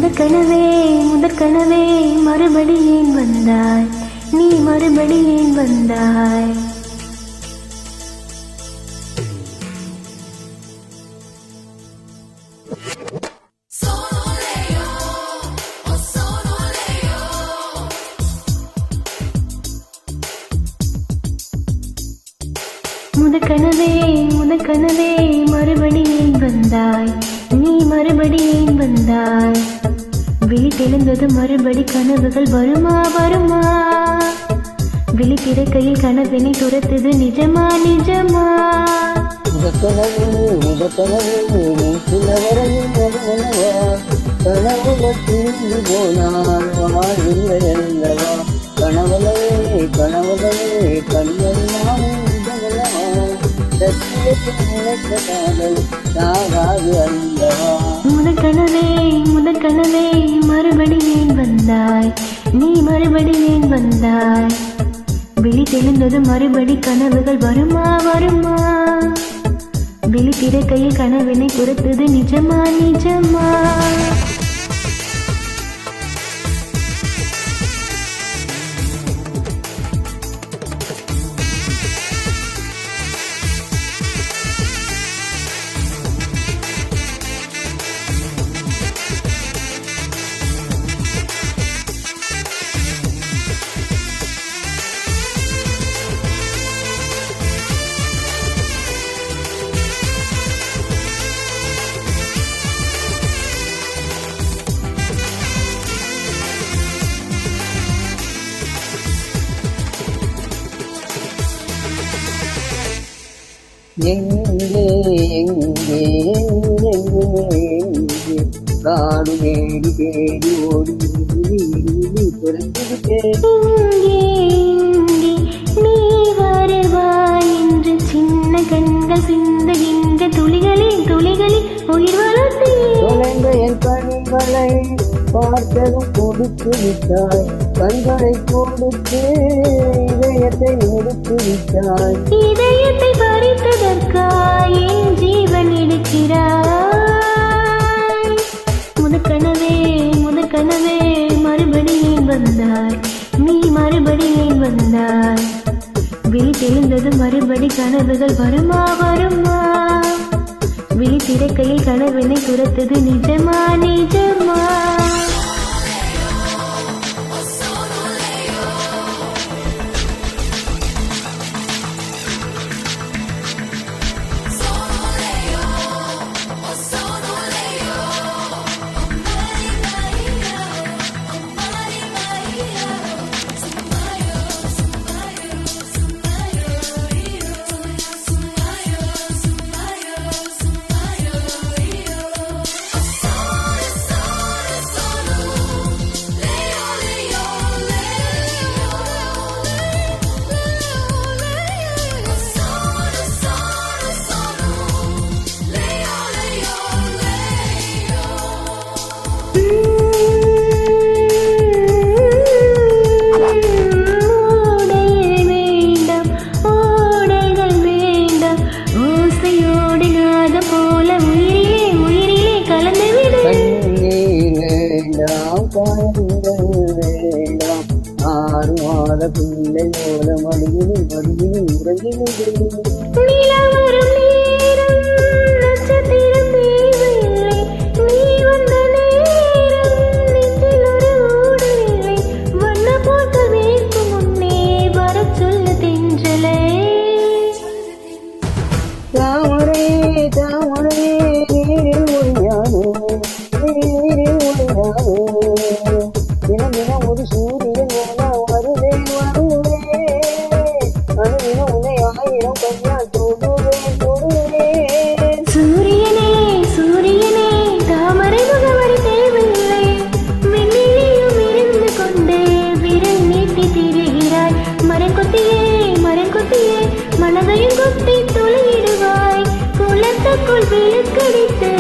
முதற்கனவே மறுபடி ஏன் வந்தாய், நீ மறுபடி ஏன் வந்தாய். முதற்கனவே மறுபடி ஏன் வந்தாய், நீ மறுபடி ஏன் வந்தாய். விழித்தெழுந்தது மறுபடி கனவுகள் வருமா வருமா. விழித்திறக்கையில் கனவினை துரத்துது நிஜமா நிஜமா. முதற்கனவே மறுபடி ஏன் வந்தாய், நீ மறுபடி ஏன் வந்தாய். விழித்தெழுந்தது மறுபடி கனவுகள் வருமா வருமா. விழித்திறக்கையில் கனவினை துரத்துது நிஜமா நிஜமா. எங்கே எங்கே எங்கே காடு தேடி தேடி ஓடி நீ வருவாய் என்று சின்ன கண்கள் சிந்துகின்ற துளிகளில் உயிர் வளர்த்தி தொலைந்த என் கண்களை பார்த்ததும் கொடுத்து விட்டாய், கண்களை கொடுத்து இதயத்தை முடித்து விட்டாய். இதயத்தை பறித்ததற்காய் என் ஜீவன் எடுக்கிறாய். முதற்கனவே மறுபடி ஏன் வந்தாய், நீ மறுபடி ஏன் வந்தாய். விழித்தெழுந்தது மறுபடி கனவுகள் வருமா வருமா. விழித்திறக்கையில் கனவினை துரத்துது நிஜமா நிஜமா. ஆறு மாத பிள்ளை போல மடியில் உறங்கி தாமரை தாமரை நீரில் ஒழியானோ தினம் தினம் ஒரு சூரியன் என வருவேன் அணுவினம் உன்னை ஆயிரம் கையால் தொடுவேன். சூரியனே தாமரை முகவரி தேவையில்லை. வெண்ணிலையும் இருந்து கொண்டு விரல் நீட்டி திரிகிறாய். மரம் கொத்தியே மனதையும் கொத்தி துளையிடுவாய். குளத்துக்குள் விழுக்கடித்து